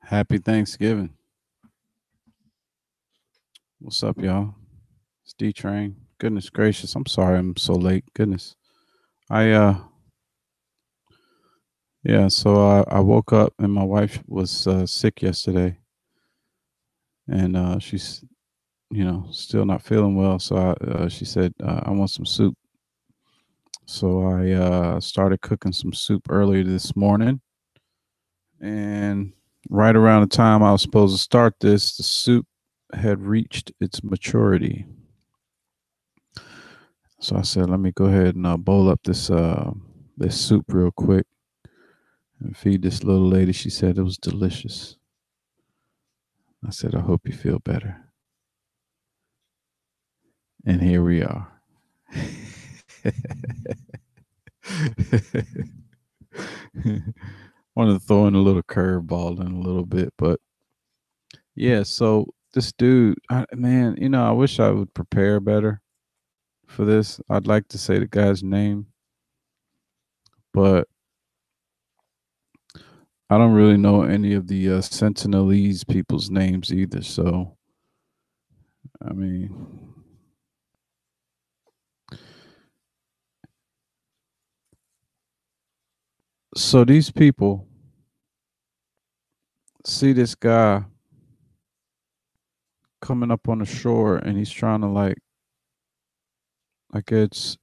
Happy Thanksgiving. What's up, y'all? It's D Train. Goodness gracious. I'm sorry I'm so late. Goodness. I yeah, so I woke up and my wife was sick yesterday and she's still not feeling well, so she said I want some soup. So I started cooking some soup earlier this morning, and right around the time I was supposed to start this, the soup had reached its maturity. So I said, let me go ahead and bowl up this soup real quick and feed this little lady. She said it was delicious. I said, I hope you feel better. And here we are. Wanted to throw in a little curveball in a little bit, but yeah. So this dude, man, I wish I would prepare better for this. I'd like to say the guy's name, but I don't really know any of the Sentinelese people's names either. So I mean, so these people see this guy coming up on the shore and he's trying to I guess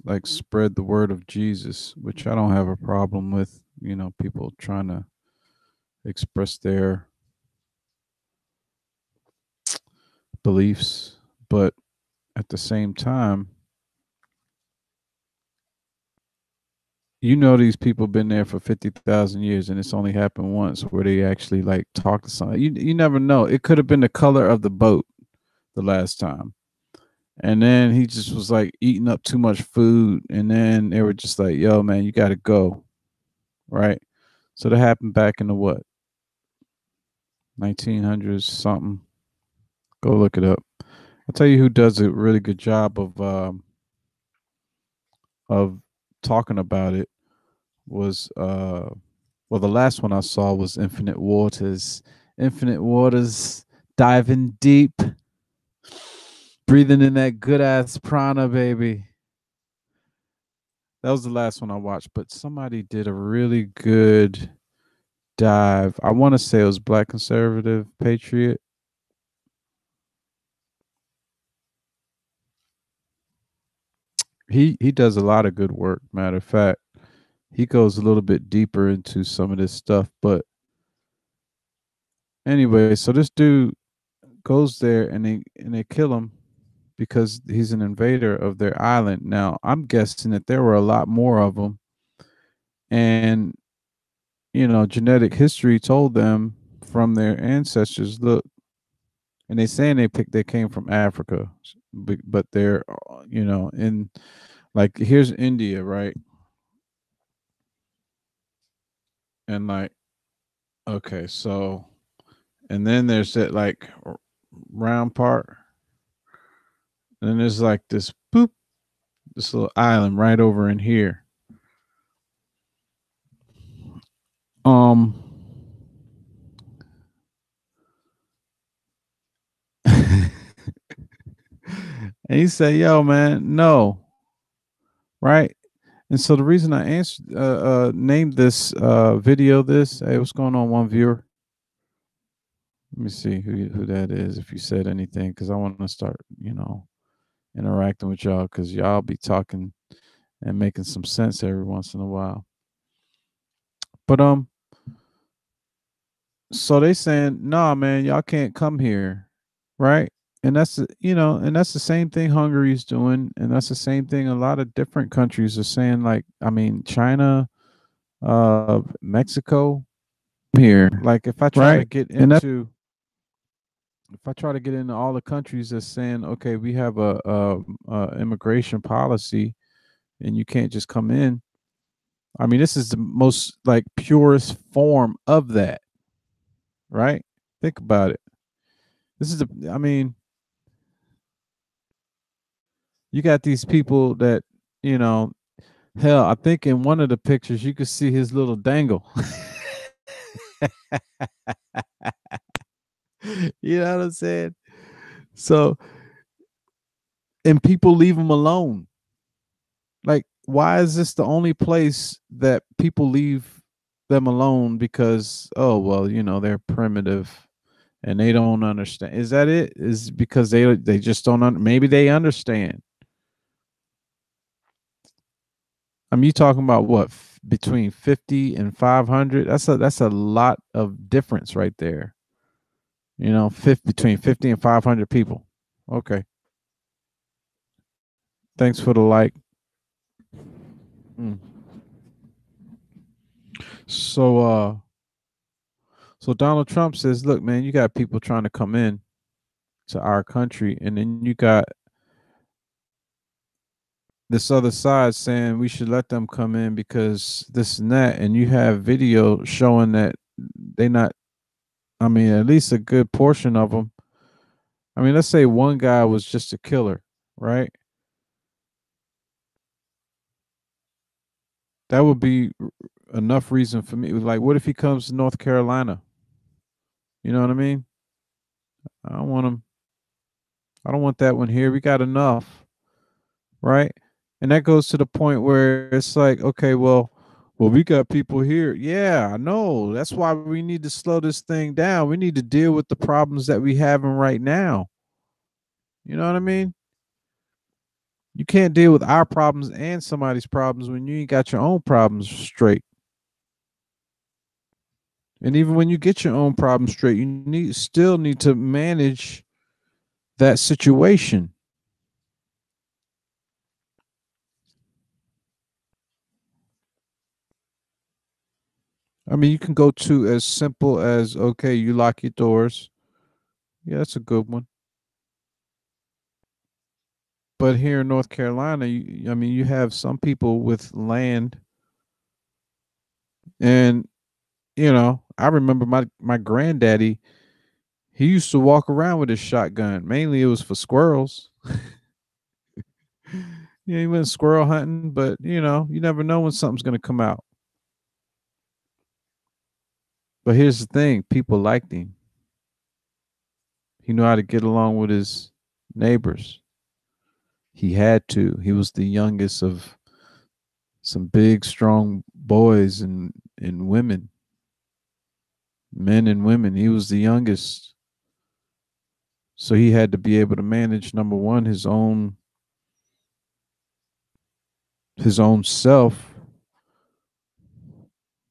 like spread the word of Jesus, which I don't have a problem with, people trying to express their beliefs, but at the same time, these people been there for 50,000 years and it's only happened once where they actually like talk to someone. You never know. It could have been the color of the boat the last time. And then he just was like eating up too much food. And then they were just like, yo, man, you got to go. Right. So that happened back in the what? 1900s something. Go look it up. I'll tell you who does a really good job of talking about it was, well, the last one I saw was Infinite Waters. Infinite Waters, diving deep, breathing in that good ass prana, baby. That was the last one I watched, but somebody did a really good dive. I want to say it was Black Conservative Patriot. He does a lot of good work. Matter of fact, he goes a little bit deeper into some of this stuff. But anyway, so this dude goes there and they kill him because he's an invader of their island. Now I'm guessing that there were a lot more of them, and genetic history told them from their ancestors, look, and they saying they came from Africa, but they're in, like, here's India, right? And like, okay, so, and then there's that like round part, and then there's like this boop, this little island right over in here. Um, and he said, "Yo, man, no, right?" And so the reason I answered, named this video this, hey, what's going on, one viewer? Let me see who that is. If you said anything, because I want to start, interacting with y'all, because y'all be talking and making some sense every once in a while. But so they saying, nah, man, y'all can't come here, right? And that's the same thing Hungary's doing, and that's the same thing a lot of different countries are saying. Like, I mean, China, Mexico, here. Like, if I try to get into, if I try to get into all the countries that's saying, okay, we have a immigration policy, and you can't just come in. I mean, this is the most like purest form of that, right? Think about it. This is the, I mean, you got these people that, you know, hell, I think in one of the pictures you could see his little dangle. You know what I'm saying? So, and people leave them alone. Like, why is this the only place that people leave them alone? Because, oh, well, they're primitive and they don't understand. Is that it? Is because they just don't maybe they understand. I mean, you talking about what, between 50 and 500? That's a lot of difference right there. Between 50 and 500 people. Okay. Thanks for the like. Mm. So so Donald Trump says, "Look, man, you got people trying to come in to our country, and then you got this other side saying we should let them come in because this and that, and you have video showing that they not. I mean, at least a good portion of them. I mean, let's say one guy was just a killer, right? That would be enough reason for me. Like, what if he comes to North Carolina? You know what I mean? I don't want him. I don't want that one here. We got enough, right? And that goes to the point where it's like, okay, well, we got people here. Yeah, I know. That's why we need to slow this thing down. We need to deal with the problems that we having right now. You know what I mean? You can't deal with our problems and somebody's problems when you ain't got your own problems straight. And even when you get your own problems straight, you still need to manage that situation. I mean, you can go to as simple as, okay, you lock your doors. Yeah, that's a good one. But here in North Carolina, I mean, you have some people with land, and I remember my granddaddy. He used to walk around with his shotgun. Mainly, it was for squirrels. Yeah, he went squirrel hunting, but you never know when something's gonna come out. But here's the thing: people liked him. He knew how to get along with his neighbors. He had to. He was the youngest of some big, strong boys and women, men and women. He was the youngest. So he had to be able to manage, number one, his own self.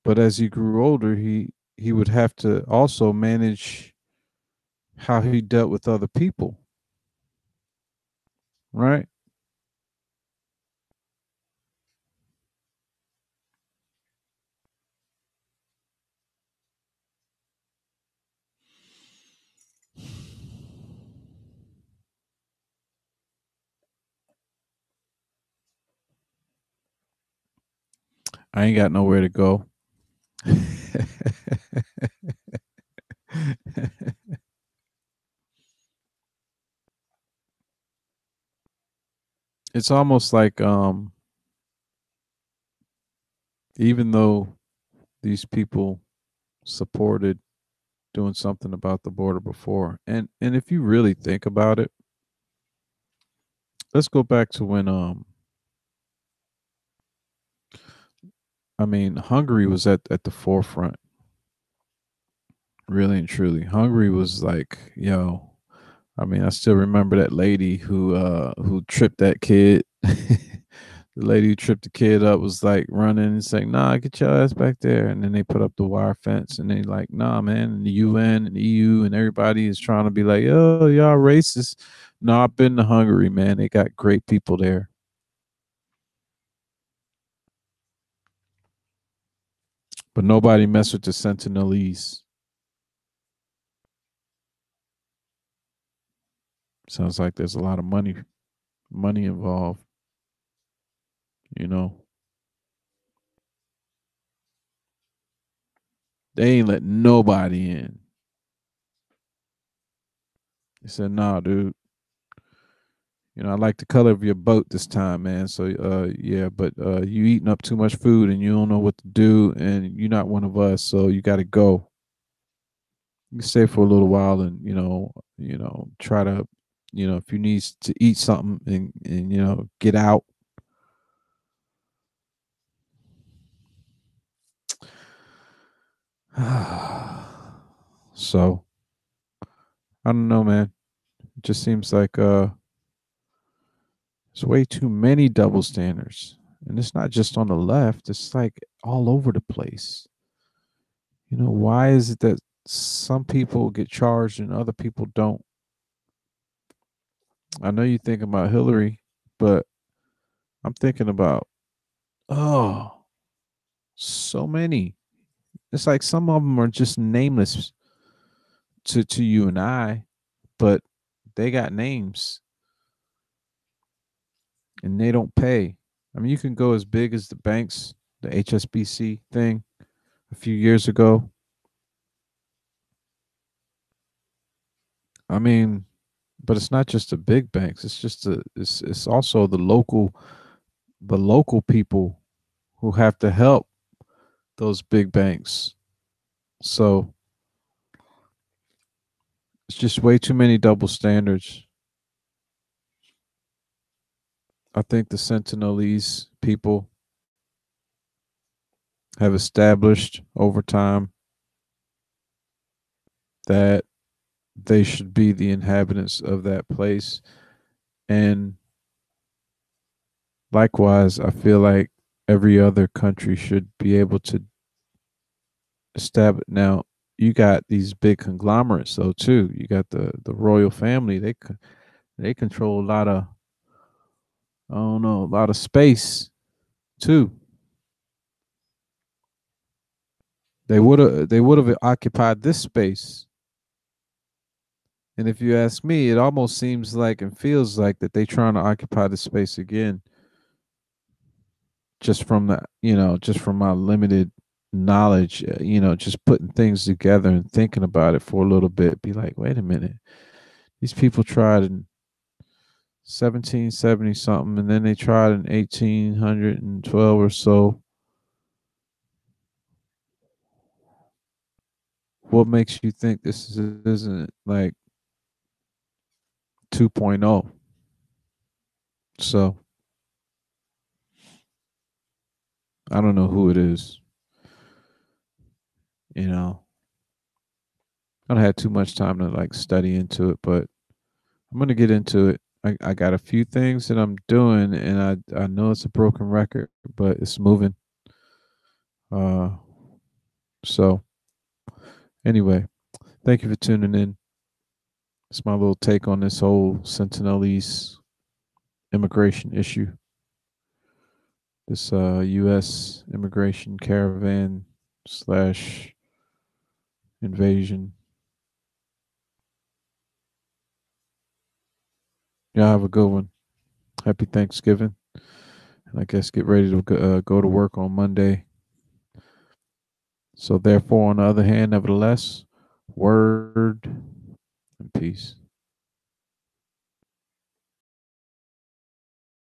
But as he grew older, he would have to also manage how he dealt with other people, right? I ain't got nowhere to go. It's almost like even though these people supported doing something about the border before, and if you really think about it, let's go back to when I mean, Hungary was at the forefront, really and truly. Hungary was like, yo, I mean, I still remember that lady who tripped that kid. The lady who tripped the kid up was like running and saying, "Nah, get your ass back there." And then they put up the wire fence, and they like, "Nah, man." And the UN and the EU and everybody is trying to be like, "Oh, y'all racist." No, I've been to Hungary, man. They got great people there, but nobody mess with the Sentinelese. Sounds like there's a lot of money involved. You know, they ain't let nobody in. They said, "Nah, dude. I like the color of your boat this time, man. So, yeah, but you eating up too much food and you don't know what to do, and you're not one of us, so you got to go." You can stay for a little while and try to, if you need to eat something and get out. So I don't know, man. It just seems like there's way too many double standards, and it's not just on the left. It's like all over the place. Why is it that some people get charged and other people don't? I know you think about Hillary, but I'm thinking about, oh, so many. It's like some of them are just nameless to you and I, but they got names and they don't pay. I mean, you can go as big as the banks, the HSBC thing a few years ago. I mean, but it's not just the big banks. It's also the local people who have to help those big banks. So it's just way too many double standards. I think the Sentinelese people have established over time that they should be the inhabitants of that place. And likewise, I feel like every other country should be able to establish. Now, you got these big conglomerates, though, too. You got the royal family. They control a lot of, I don't know, a lot of space too. They would have occupied this space. And if you ask me, it almost seems like and feels like that they trying to occupy the space again, just from my limited knowledge, just putting things together and thinking about it for a little bit, be like, wait a minute, these people tried in 1770 something, and then they tried in 1812 or so. What makes you think isn't like 2.0? So I don't know who it is. You know, I don't have too much time to like study into it, but I'm gonna get into it. I got a few things that I'm doing, and I know it's a broken record, but it's moving. Uh, so anyway, thank you for tuning in. It's my little take on this whole Sentinelese immigration issue, this U.S. immigration caravan slash invasion. Y'all have a good one. Happy Thanksgiving. And I guess get ready to go to work on Monday. So, therefore, on the other hand, nevertheless, word and peace.